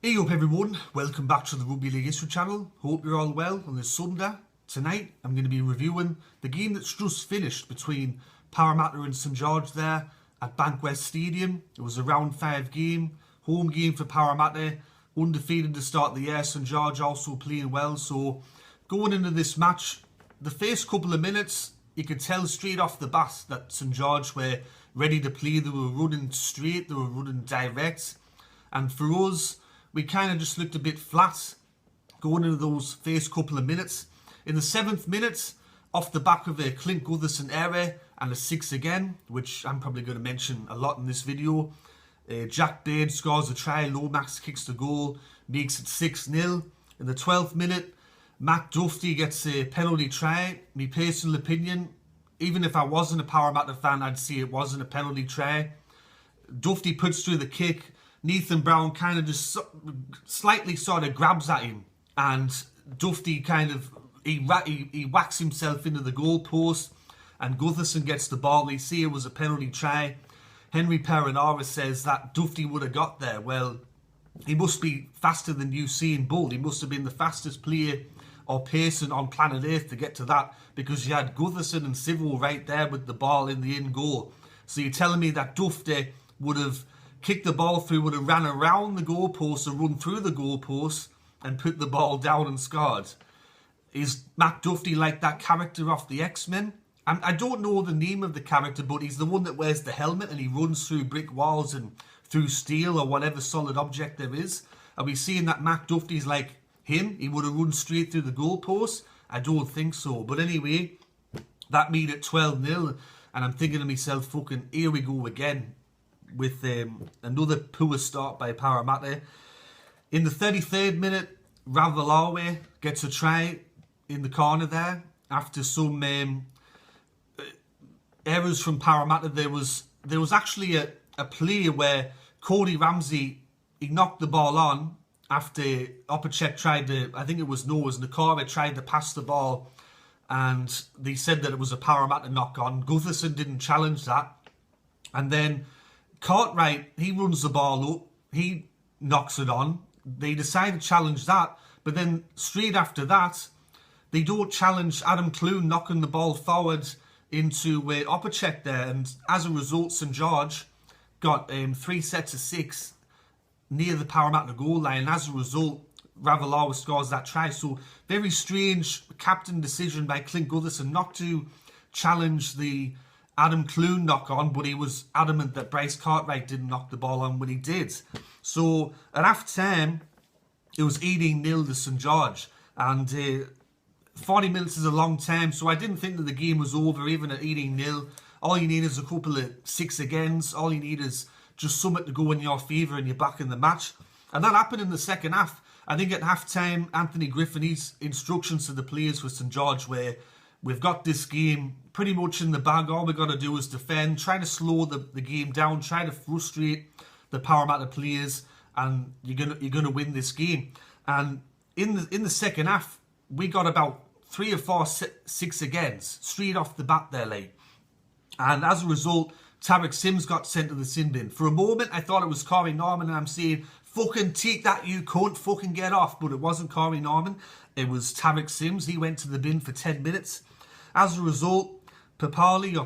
Hey up everyone, welcome back to the Rugby League History channel. Hope you're all well on this Sunday. Tonight I'm going to be reviewing the game that's just finished between Parramatta and St George there at Bankwest Stadium. It was a round 5 game, home game for Parramatta, undefeated to start the year. St George also playing well, so going into this match, the first couple of minutes you could tell straight off the bat that St George were ready to play. They were running straight, they were running direct, and for us, we kind of just looked a bit flat going into those first couple of minutes. In the 7th minute, off the back of a Clint Gutherson error and a 6 again, which I'm probably going to mention a lot in this video, Jack Baird scores a try, Lomax kicks the goal, makes it 6-0. In the 12th minute, Matt Duffy gets a penalty try. My personal opinion, even if I wasn't a Parramatta fan, I'd say it wasn't a penalty try. Duffy puts through the kick. Nathan Brown kind of just slightly sort of grabs at him, and Duffy kind of he whacks himself into the goalpost, and Gutherson gets the ball. They say it was a penalty try. Henry Perenara says that Duffy would have got there. Well, he must be faster than Usain Bolt. He must have been the fastest player or person on planet Earth to get to that, because you had Gutherson and Civil right there with the ball in the in goal. So you're telling me that Duffy would have kicked the ball through, would have ran around the goalpost and run through the goalpost and put the ball down and scored? Is Matt Duffy like that character off the X-Men? I don't know the name of the character, but he's the one that wears the helmet and he runs through brick walls and through steel or whatever solid object there is. Are we seeing that Matt Duffy's like him? He would have run straight through the goalpost? I don't think so. But anyway, that made it 12-0, and I'm thinking to myself, fucking, here we go again with another poor start by Parramatta. In the 33rd minute, Ravalawe gets a try in the corner there after some errors from Parramatta. There was actually a play where Cody Ramsey, he knocked the ball on after Opacek tried to, I think it was Nakora tried to pass the ball, and they said that it was a Parramatta knock on. Gutherson didn't challenge that, and then Cartwright, he runs the ball up, he knocks it on. They decide to challenge that, but then straight after that, they don't challenge Adam Clune knocking the ball forward into Opacek there, and as a result, St George got 3 sets of 6 near the Parramatta goal line. As a result, Ravalawa scores that try. So very strange captain decision by Clint Gutherson not to challenge the Adam Clune knock on, but he was adamant that Bryce Cartwright didn't knock the ball on when he did. So at half time, it was 18-0 to St George, and 40 minutes is a long time, so I didn't think that the game was over even at 18-0. All you need is a couple of 6 agains. All you need is just something to go in your favour and you're back in the match. And that happened in the second half. I think at half time, Anthony Griffin's instructions to the players for St George were, we've got this game pretty much in the bag. All we've got to do is defend, try to slow the game down, try to frustrate the Parramatta players, and you're gonna win this game. And in the second half, we got about 3 or 4 6 agains straight off the bat there, like. And as a result, Tarek Sims got sent to the sin bin. For a moment, I thought it was Corey Norman, and I'm saying, fucking take that, you cunt, fucking get off. But it wasn't Corey Norman, it was Tarek Sims. He went to the bin for 10 minutes. As a result, Isaiah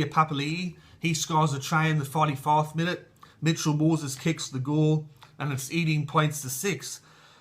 Papali'i, he scores a try in the 44th minute. Mitchell Moses kicks the goal, and it's 18 points to 6.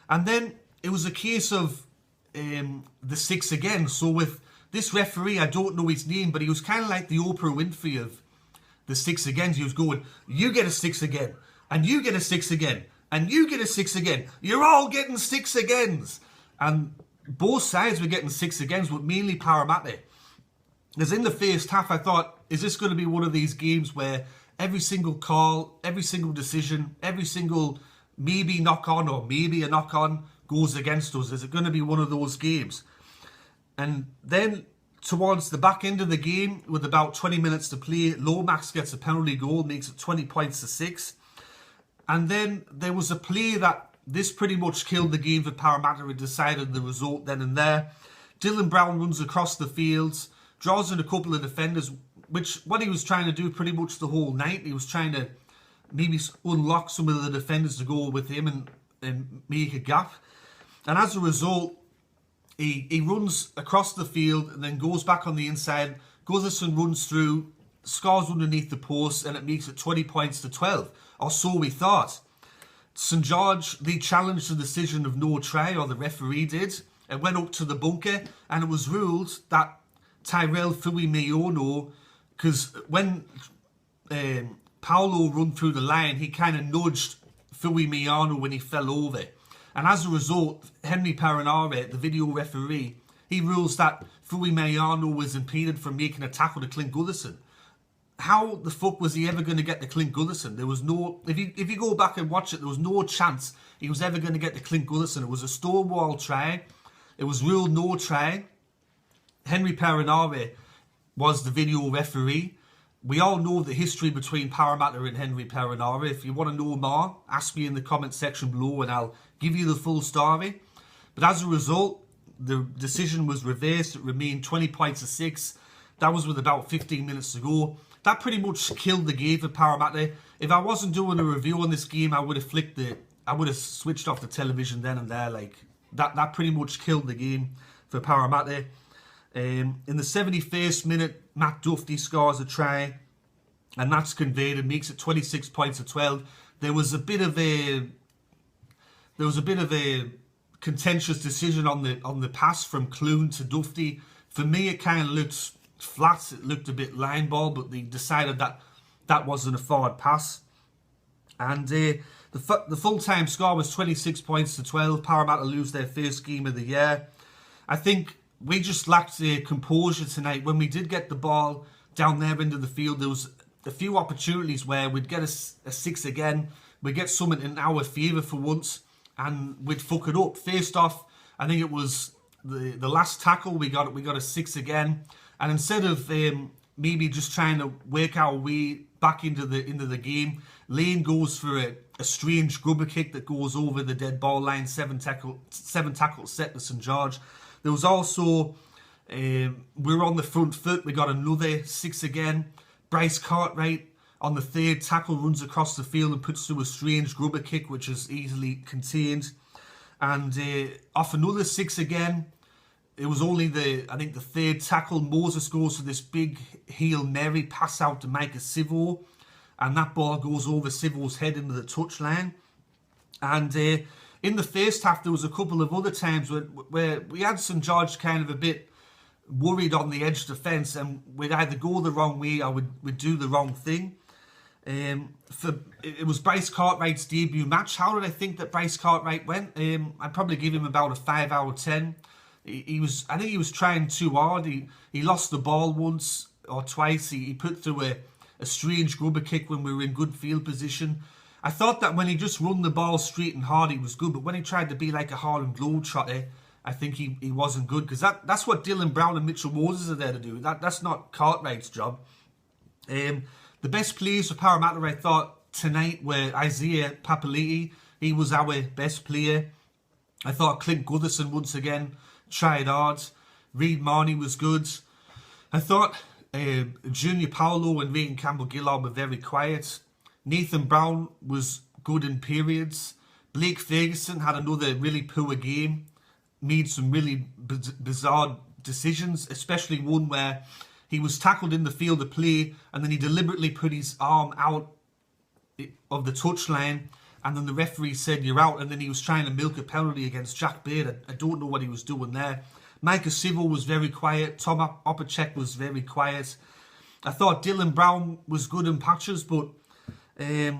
And then it was a case of the 6 again. So with this referee, I don't know his name, but he was kind of like the Oprah Winfrey of the 6 agains. He was going, you get a 6 again, and you get a 6 again, and you get a 6 again. You're all getting 6 agains. And both sides were getting 6 agains, but mainly Parramatta. Because in the first half, I thought, is this going to be one of these games where every single call, every single decision, every single maybe knock on or maybe a knock on goes against us? Is it going to be one of those games? And then towards the back end of the game, with about 20 minutes to play, Lomax gets a penalty goal, makes it 20 points to 6. And then there was a play that this pretty much killed the game for Parramatta and decided the result then and there. Dylan Brown runs across the fields, draws in a couple of defenders, which what he was trying to do pretty much the whole night. He was trying to maybe unlock some of the defenders to go with him and make a gap. And as a result, he runs across the field and then goes back on the inside. Gutherson runs through, scores underneath the post, and it makes it 20 points to 12, or so we thought. St George, they challenged the decision of no try, or the referee did, and went up to the bunker, and it was ruled that Tyrell Fui-Mayono, because when Paulo run through the line, he kind of nudged Fui-Mayono when he fell over. And as a result, Henry Parramatta, the video referee, he rules that Fui-Mayono was impeded from making a tackle to Clint Gutherson. How the fuck was he ever going to get to Clint Gutherson? There was no... If you go back and watch it, there was no chance he was ever going to get to Clint Gutherson. It was a stonewall try. It was ruled no try. Henry Parramatta was the video referee. We all know the history between Parramatta and Henry Parramatta. If you want to know more, ask me in the comment section below and I'll give you the full story. But as a result, the decision was reversed. It remained 20 points to 6. That was with about 15 minutes to go. That pretty much killed the game for Parramatta. If I wasn't doing a review on this game, I would have switched off the television then and there. Like that pretty much killed the game for Parramatta. In the 71st minute, Matt Duffy scores a try, and that's converted, makes it 26 points to 12. There was a bit of a contentious decision on the pass from Clune to Duffy. For me, it kind of looked flat. It looked a bit line ball, but they decided that wasn't a forward pass. And the full-time score was 26 points to 12. Parramatta lose their first game of the year. I think we just lacked composure tonight. When we did get the ball down there into the field, there was a few opportunities where we'd get a 6 again. We'd get something in our favour for once, and we'd fuck it up. First off, I think it was the last tackle, we got a 6 again. And instead of maybe just trying to work our way back into the game, Lane goes for a strange grubber kick that goes over the dead ball line, 7 tackle set to St George. There was also, we were on the front foot, we got another 6 again. Bryce Cartwright on the 3rd tackle runs across the field and puts through a strange grubber kick, which is easily contained. And off another 6 again, it was only the 3rd tackle. Moses goes for this big Hail Mary pass out to Micah Sivo, and that ball goes over Sivo's head into the touchline. And in the first half, there was a couple of other times where we had St George kind of a bit worried on the edge of the fence, and we'd either go the wrong way or we'd do the wrong thing. It was Bryce Cartwright's debut match. How did I think that Bryce Cartwright went? I'd probably give him about a 5 out of 10. I think he was trying too hard. He lost the ball once or twice. He put through a strange grubber kick when we were in good field position. I thought that when he just run the ball straight and hard, he was good. But when he tried to be like a Harlem Globetrotter, I think he wasn't good. Because that's what Dylan Brown and Mitchell Moses are there to do. That's not Cartwright's job. The best players for Parramatta, I thought, tonight were Isaiah Papali'i. He was our best player. I thought Clint Gutherson, once again, tried hard. Reid Marnie was good. I thought Junior Paulo and Rayton Campbell-Gillard were very quiet. Nathan Brown was good in periods. Blake Ferguson had another really poor game. Made some really bizarre decisions, especially one where he was tackled in the field of play and then he deliberately put his arm out of the touchline, and then the referee said you're out, and then he was trying to milk a penalty against Jack Baird. I don't know what he was doing there. Micah Sivo was very quiet. Tom Opacek was very quiet. I thought Dylan Brown was good in patches, but a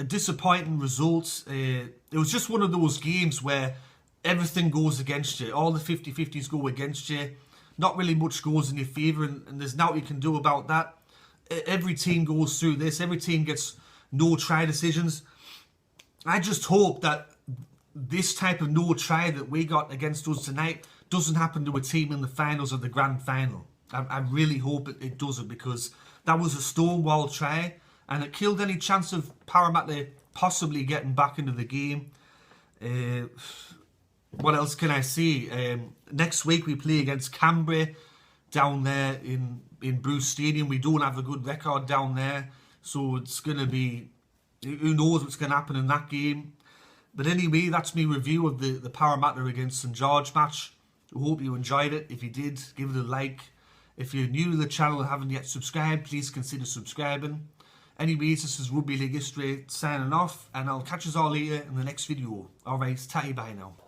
disappointing result. It was just one of those games where everything goes against you. All the 50-50s go against you. Not really much goes in your favour, and there's nothing you can do about that. Every team goes through this. Every team gets no try decisions. I just hope that this type of no try that we got against us tonight doesn't happen to a team in the finals of the grand final. I really hope it doesn't, because that was a stonewall try and it killed any chance of Parramatta possibly getting back into the game. What else can I say? Next week we play against Canberra down there in Bankwest Stadium. We don't have a good record down there, so it's going to be Who knows what's going to happen in that game. But anyway, that's my review of the Parramatta against St George match. I hope you enjoyed it. If you did, give it a like. If you're new to the channel and haven't yet subscribed, please consider subscribing. Anyways, this is Rugby League History signing off, and I'll catch us all later in the next video. Alright, tatty bye now.